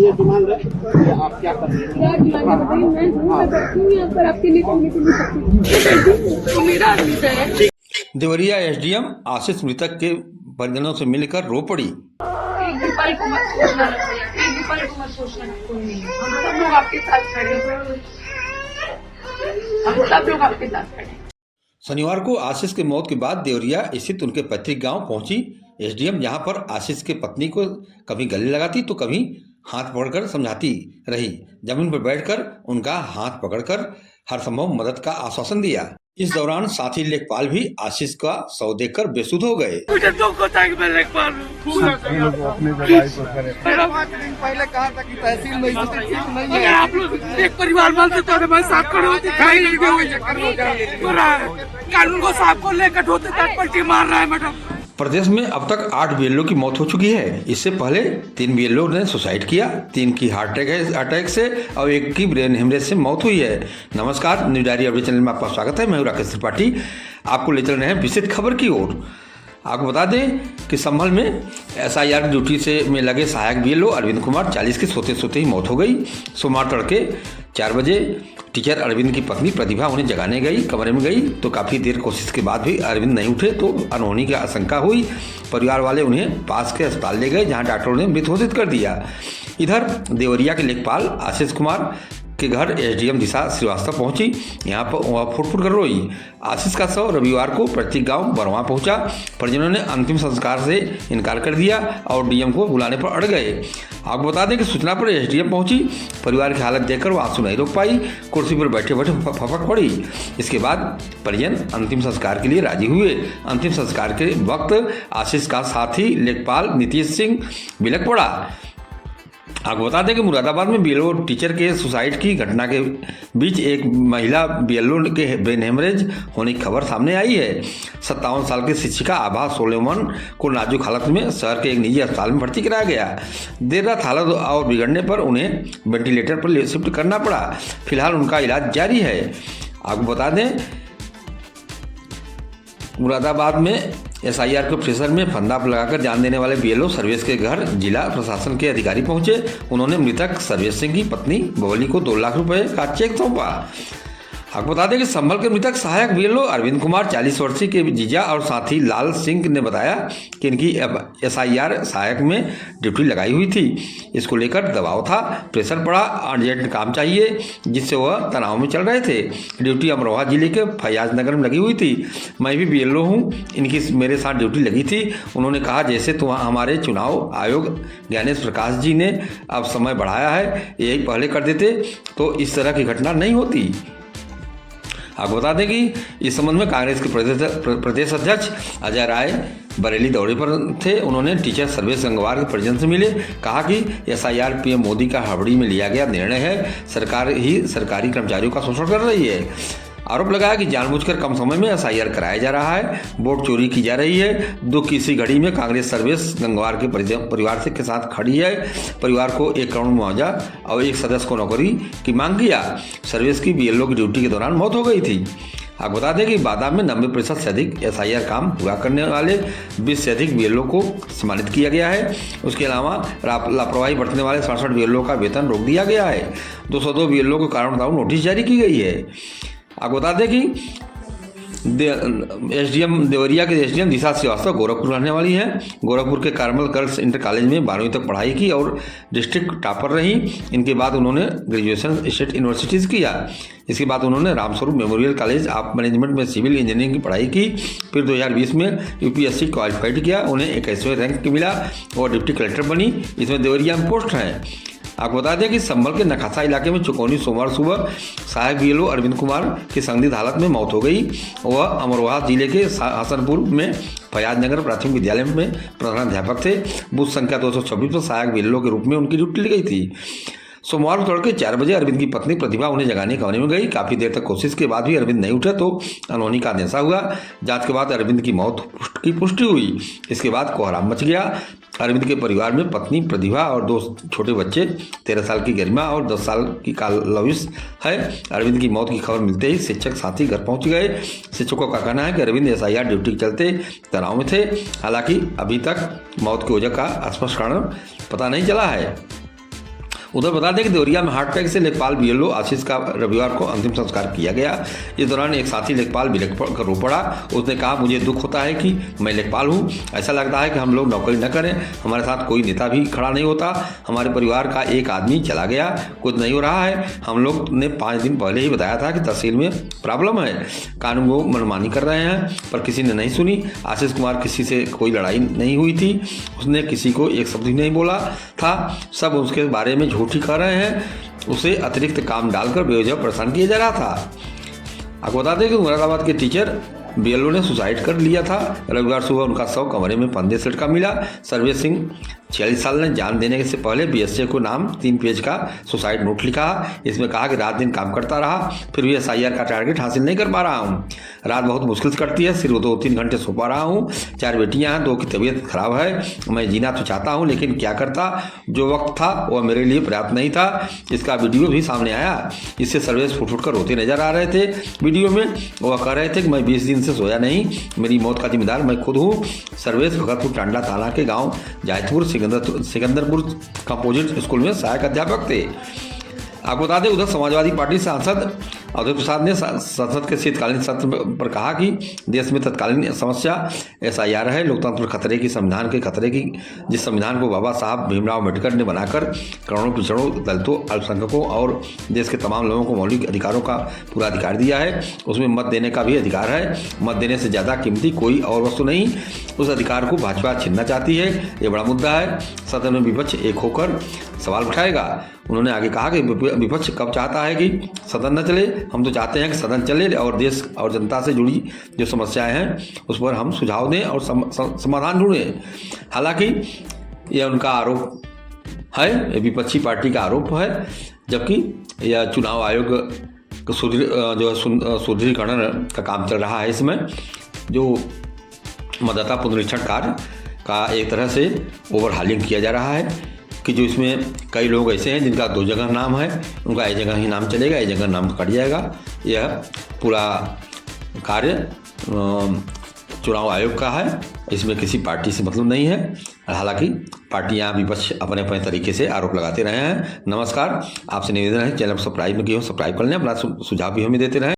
ये डिमांड है कि आप क्या कर रहे हैं? क्या डिमांड है बताइए। मैं बैठी हूँ यहाँ पर आपके लिए करने के लिए सब कुछ। तो मेरा आदमी है। देवरिया एसडीएम आशीष मृतक के परिजनों से मिलकर रो पड़ी। एक भी पल को मत सोचना रखिए, एक भी पल को मत सोचना कोई नहीं है। हम सब लोग आपके साथ खड़े हैं, हम सब लोग आपके साथ खड़े हैं। शनिवार को आशीष की मौत के बाद देवरिया स्थित उनके पैतृक गांव पहुंची एसडीएम, जहां पर आशीष के पत्नी को कभी गले लगाती तो कभी हाथ पकड़कर समझाती रही। जमीन पर बैठकर उनका हाथ पकड़कर हर संभव मदद का आश्वासन दिया। इस दौरान साथी लेखपाल भी आशीष का शव देखकर बेसुध हो गए। मुझे दुख होता है कि मैं लेखपाल हूँ। अपनी दवाई को करें। 5 दिन पहले कहा था कि तहसील में स्थिति ठीक नहीं अगर है। आप लोग एक परिवार मानते तो हमारे साथ खड़े होते, खाई नहीं हो रहा है। कानून को साफ को लेकर होते तक पलटी मार रहा है मैडम। प्रदेश में अब तक 8 बीएलओ की मौत हो चुकी है। इससे पहले 3 बीएलओ ने सुसाइड किया, 3 की हार्ट अटैक से और 1 की ब्रेन हेमरेज से मौत हुई है। नमस्कार, न्यूज डायरी अपडेट चैनल में आपका स्वागत है। मैं हूं राकेश त्रिपाठी। आपको ले चल रहे हैं विशेष खबर की ओर। आपको बता दें कि संभल में एसआईआर ड्यूटी से में लगे सहायक बीएलओ अरविंद कुमार 40 की सोते सोते ही मौत हो गई। सोमवार तड़के 4 बजे टीचर अरविंद की पत्नी प्रतिभा उन्हें जगाने गई, कमरे में गई तो काफ़ी देर कोशिश के बाद भी अरविंद नहीं उठे तो अनहोनी की आशंका हुई। परिवार वाले उन्हें पास के अस्पताल ले गए, जहां डॉक्टरों ने मृत घोषित कर दिया। इधर देवरिया के लेखपाल आशीष कुमार के घर एसडीएम दिशा श्रीवास्तव पहुंची। यहाँ पर वह फुट कर रोई। आशीष का शव रविवार को प्रत्येक गांव बरवा पहुंचा। परिजनों ने अंतिम संस्कार से इनकार कर दिया और डीएम को बुलाने पर अड़ गए। आपको बता दें कि सूचना पर एसडीएम पहुंची। परिवार की हालत देखकर वो आंसू नहीं रोक पाई, कुर्सी पर बैठे बैठे फपक पड़ी। इसके बाद परिजन अंतिम संस्कार के लिए राजी हुए। अंतिम संस्कार के वक्त आशीष का साथी लेखपाल नीतीश सिंह बिलख पड़ा। आपको बता दें कि मुरादाबाद में बीएलओ टीचर के सुसाइड की घटना के बीच एक महिला बीएलओ के ब्रेन हेमरेज होने की खबर सामने आई है। 57 साल की शिक्षिका आभा सोलेमन को नाजुक हालत में शहर के एक निजी अस्पताल में भर्ती कराया गया। देर रात हालत और बिगड़ने पर उन्हें वेंटिलेटर पर शिफ्ट करना पड़ा। फिलहाल उनका इलाज जारी है। आपको बता दें मुरादाबाद में एसआईआर के प्रेशर में फंदा लगाकर जान देने वाले बीएलओ सर्वेश के घर जिला प्रशासन के अधिकारी पहुंचे। उन्होंने मृतक सर्वेश सिंह की पत्नी बबली को 2 लाख रुपए का चेक सौंपा। आपको बता दें कि संभल के मृतक सहायक बीएलओ अरविंद कुमार 40 वर्षीय के जीजा और साथी लाल सिंह ने बताया कि इनकी एसआईआर सहायक में ड्यूटी लगाई हुई थी। इसको लेकर दबाव था, प्रेशर पड़ा, अर्जेंट काम चाहिए, जिससे वह तनाव में चल रहे थे। ड्यूटी अमरोहा जिले के फैयाजनगर में लगी हुई थी। मैं भी बीएलओ हूँ, इनकी मेरे साथ ड्यूटी लगी थी। उन्होंने कहा जैसे तो हमारे चुनाव आयोग ज्ञानेश प्रकाश जी ने अब समय बढ़ाया है, यही पहले कर देते तो इस तरह की घटना नहीं होती। आपको बता दें कि इस संबंध में कांग्रेस के प्रदेश अध्यक्ष अजय राय बरेली दौरे पर थे। उन्होंने टीचर सर्वेश गंगवार के परिजन से मिले, कहा कि एसआईआर पीएम मोदी का हड़बड़ी में लिया गया निर्णय है। सरकार ही सरकारी कर्मचारियों का शोषण कर रही है। आरोप लगाया कि जानबूझकर कम समय में एसआईआर कराया जा रहा है, वोट चोरी की जा रही है। दुख की इसी घड़ी में कांग्रेस सर्वेश गंगवार के परिवार के साथ खड़ी है। परिवार को 1 करोड़ मुआवजा और 1 सदस्य को नौकरी की मांग किया। सर्वेश की बीएलओ की ड्यूटी के दौरान मौत हो गई थी। आप बता दें कि बादाम में 90% से अधिक एसआईआर काम पूरा करने वाले 20 से अधिक बीएलओ को सम्मानित किया गया है। उसके अलावा लापरवाही बरतने वाले 67 बीएलओ का वेतन रोक दिया गया है। 202 बीएलओ को कारण बताओ नोटिस जारी की गई है। आपको बता दें कि एसडीएम देवरिया के एसडीएम दिशा श्रीवास्तव गोरखपुर रहने वाली है। गोरखपुर के कार्मल गर्ल्स इंटर कॉलेज में 12वीं तक पढ़ाई की और डिस्ट्रिक्ट टॉपर रही। इनके बाद उन्होंने ग्रेजुएशन स्टेट यूनिवर्सिटी से किया। इसके बाद उन्होंने Ramswaroop memorial college of management में सिविल इंजीनियरिंग की पढ़ाई की। फिर 2020 में यूपीएससी क्वालिफाइड किया। उन्हें 21वें रैंक मिला और डिप्टी कलेक्टर बनी। इसमें देवरिया में पोस्ट है। आपको बता दें कि संभल के नखासा इलाके में चुकौनी सोमवार सुबह सहायक बीएलओ अरविंद कुमार की संदिग्ध हालत में मौत हो गई। वह अमरोहा जिले के हसनपुर में फैयाजनगर प्राथमिक विद्यालय में प्रधानाध्यापक थे। बूथ संख्या 226 पर सहायक बीएलओ के रूप में उनकी ड्यूटी ली गई थी। सोमवार को तड़के 4 बजे अरविंद की पत्नी प्रतिभा उन्हें जगाने कमरे में गई। काफी देर तक कोशिश के बाद भी अरविंद नहीं उठे तो अनहोनी का अंदेशा हुआ। जांच के बाद अरविंद की मौत की पुष्टि हुई। इसके बाद कोहराम मच गया। अरविंद के परिवार में पत्नी प्रतिभा और 2 छोटे बच्चे 13 साल की गरिमा और 10 साल की लविश है। अरविंद की मौत की खबर मिलते ही शिक्षक साथी घर पहुंच गए। शिक्षकों का कहना है कि अरविंद एसआईआर ड्यूटी के चलते तनाव में थे। हालांकि अभी तक मौत की वजह का स्पष्ट कारण पता नहीं चला है। उधर बता दें कि देवरिया में हार्ट अटैक से लेखपाल बीएलओ आशीष का रविवार को अंतिम संस्कार किया गया। इस दौरान एक साथी लेखपाल भी कर रो पड़ा। उसने कहा, मुझे दुख होता है कि मैं लेखपाल हूँ। ऐसा लगता है कि हम लोग नौकरी न करें, हमारे साथ कोई नेता भी खड़ा नहीं होता। हमारे परिवार का एक आदमी चला गया, कुछ नहीं हो रहा है। हम लोग ने 5 दिन पहले ही बताया था कि तहसील में प्रॉब्लम है, कानून को मनमानी कर रहे हैं, पर किसी ने नहीं सुनी। आशीष कुमार किसी से कोई लड़ाई नहीं हुई थी, उसने किसी को एक शब्द भी नहीं बोला था। सब उसके बारे में झूठी कर रहे हैं, उसे अतिरिक्त काम डालकर बेवजह परेशान किया जा रहा था। आपको बता दें कि मुरादाबाद के टीचर बीएलओ ने सुसाइड कर लिया था। रविवार सुबह उनका शव कमरे में फंदे से लटका मिला। सर्वेश सिंह 46 साल ने जान देने से पहले बीएसए को नाम 3 पेज का सुसाइड नोट लिखा। इसमें कहा कि रात दिन काम करता रहा, फिर भी SIR का टारगेट हासिल नहीं कर पा रहा हूँ। रात बहुत मुश्किल से कटती है, सिर्फ 2-3 घंटे सो पा रहा हूँ। 4 बेटियां हैं, 2 की तबीयत खराब है। मैं जीना तो चाहता हूँ, लेकिन क्या करता, जो वक्त था वह मेरे लिए पर्याप्त नहीं था। इसका वीडियो भी सामने आया, इससे सर्वेश फुट कर रोते नजर आ रहे थे। वीडियो में वह कह रहे थे कि मैं 20 दिन से सोया नहीं, मेरी मौत का जिम्मेदार मैं खुद हूँ। सर्वेश भगतपुर टांडा थाना के गाँव जायतपुर सिकंदरपुर कंपोजिट स्कूल में सहायक अध्यापक थे। आपको बता दें, उधर समाजवादी पार्टी सांसद अवधेश प्रसाद ने संसद के शीतकालीन सत्र पर कहा कि देश में तत्कालीन समस्या SIR है। लोकतंत्र खतरे की, संविधान के खतरे की, जिस संविधान को बाबा साहब भीमराव अम्बेडकर ने बनाकर करोड़ों पिछड़ों, दलितों, अल्पसंख्यकों और देश के तमाम लोगों को मौलिक अधिकारों का पूरा अधिकार दिया है, उसमें मत देने का भी अधिकार है। मत देने से ज़्यादा कीमती कोई और वस्तु नहीं। उस अधिकार को भाजपा छीनना चाहती है, ये बड़ा मुद्दा है। सदन में विपक्ष एक होकर सवाल उठाएगा। उन्होंने आगे कहा कि विपक्ष कब चाहता है कि सदन न चले, हम तो चाहते हैं कि सदन चले और देश और जनता से जुड़ी जो समस्याएं हैं उस पर हम सुझाव दें और समाधान ढूंढें। हालांकि यह उनका आरोप है, विपक्षी पार्टी का आरोप है, जबकि यह चुनाव आयोग सुदृढ़ीकरण का काम चल रहा है। इसमें जो मतदाता पुनरीक्षण कार्य का एक तरह से ओवरहालिंग किया जा रहा है कि जो इसमें कई लोग ऐसे हैं जिनका 2 जगह नाम है, उनका एक जगह ही नाम चलेगा, एक जगह नाम कट जाएगा। यह पूरा कार्य चुनाव आयोग का है, इसमें किसी पार्टी से मतलब नहीं है। हालांकि पार्टियां, विपक्ष अपने अपने तरीके से आरोप लगाते रहे हैं। नमस्कार, आपसे निवेदन है चैनल को सब्सक्राइब नहीं किया हो, सब्सक्राइब कर लें, अपना सुझाव भी हमें देते रहें।